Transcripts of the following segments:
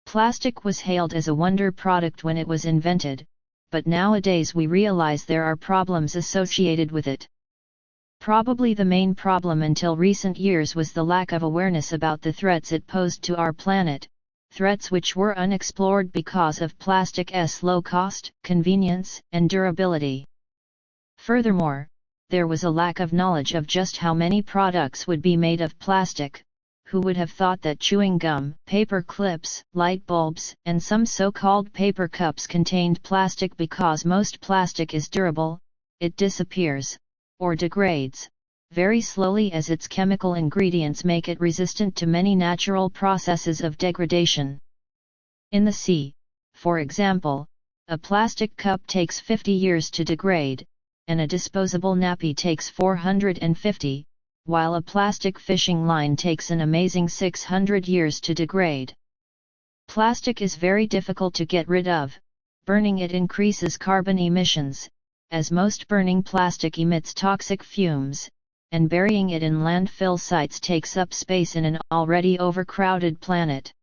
Plastic was hailed as a wonder product when it was invented, but nowadays we realize there are problems associated with it. Probably the main problem until recent years was the lack of awareness about the threats it posed to our planet, threats which were unexplored because of plastic's low cost, convenience, and durability. Furthermore, there was a lack of knowledge of just how many products would be made of plastic. Who would have thought that chewing gum, paper clips, light bulbs, and some so-called paper cups contained plastic? Because most plastic is durable, it disappears, or degrades, very slowly, as its chemical ingredients make it resistant to many natural processes of degradation. In the sea, for example, a plastic cup takes 50 years to degrade, and a disposable nappy takes 450, while a plastic fishing line takes an amazing 600 years to degrade. Plastic is very difficult to get rid of. Burning it increases carbon emissions, as most burning plastic emits toxic fumes, and burying it in landfill sites takes up space in an already overcrowded planet.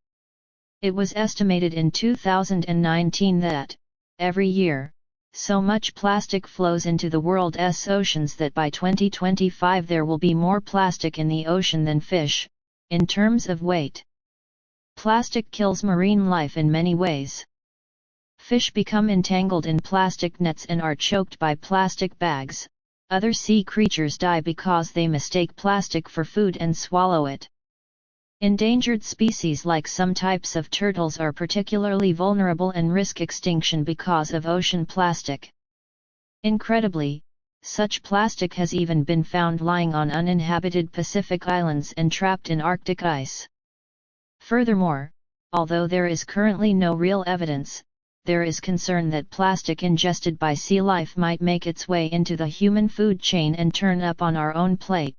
It was estimated in 2019 that, every year, so much plastic flows into the world's oceans that by 2025 there will be more plastic in the ocean than fish, in terms of weight. Plastic kills marine life in many ways. Fish become entangled in plastic nets and are choked by plastic bags. Other sea creatures die because they mistake plastic for food and swallow it. Endangered species like some types of turtles are particularly vulnerable and risk extinction because of ocean plastic. Incredibly, such plastic has even been found lying on uninhabited Pacific islands and trapped in Arctic ice. Furthermore, although there is currently no real evidence, there is concern that plastic ingested by sea life might make its way into the human food chain and turn up on our own plate.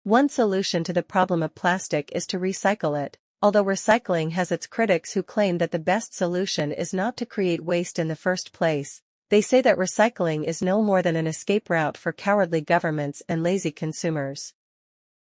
One solution to the problem of plastic is to recycle it, although recycling has its critics who claim that the best solution is not to create waste in the first place. They say that recycling is no more than an escape route for cowardly governments and lazy consumers.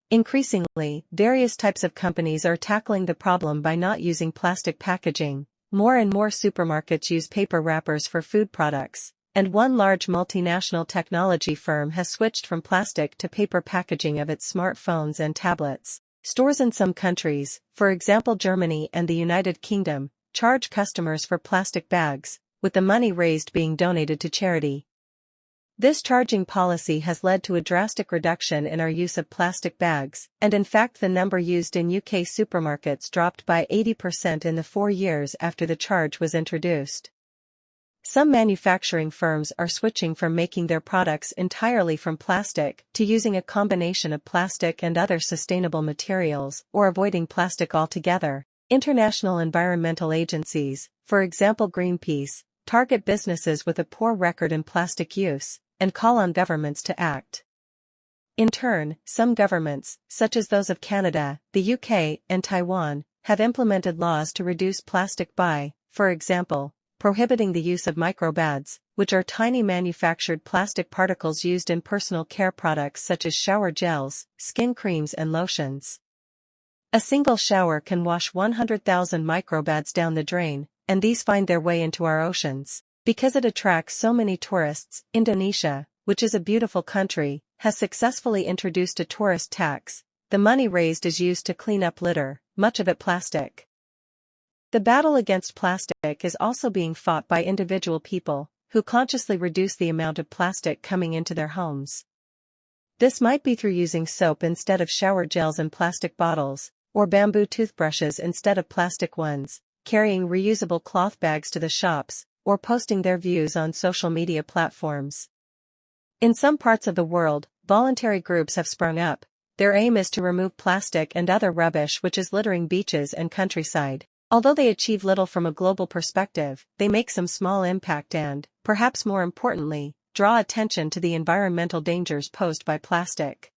Increasingly, various types of companies are tackling the problem by not using plastic packaging. More and more supermarkets use paper wrappers for food products, and one large multinational technology firm has switched from plastic to paper packaging of its smartphones and tablets. Stores in some countries, for example Germany and the United Kingdom, charge customers for plastic bags, with the money raised being donated to charity. This charging policy has led to a drastic reduction in our use of plastic bags, and in fact the number used in UK supermarkets dropped by 80% in the 4 years after the charge was introduced. Some manufacturing firms are switching from making their products entirely from plastic to using a combination of plastic and other sustainable materials, or avoiding plastic altogether. International environmental agencies, for example Greenpeace, target businesses with a poor record in plastic use, and call on governments to act. In turn, some governments, such as those of Canada, the UK, and Taiwan, have implemented laws to reduce plastic by, for example, prohibiting the use of microbads, which are tiny manufactured plastic particles used in personal care products such as shower gels, skin creams and lotions. A single shower can wash 100,000 microbads down the drain, and these find their way into our oceans. Because it attracts so many tourists, Indonesia, which is a beautiful country, has successfully introduced a tourist tax. The money raised is used to clean up litter, much of it plastic. The battle against plastic is also being fought by individual people, who consciously reduce the amount of plastic coming into their homes. This might be through using soap instead of shower gels in plastic bottles, or bamboo toothbrushes instead of plastic ones, carrying reusable cloth bags to the shops, or posting their views on social media platforms. In some parts of the world, voluntary groups have sprung up. Their aim is to remove plastic and other rubbish which is littering beaches and countryside. Although they achieve little from a global perspective, they make some small impact and, perhaps more importantly, draw attention to the environmental dangers posed by plastic.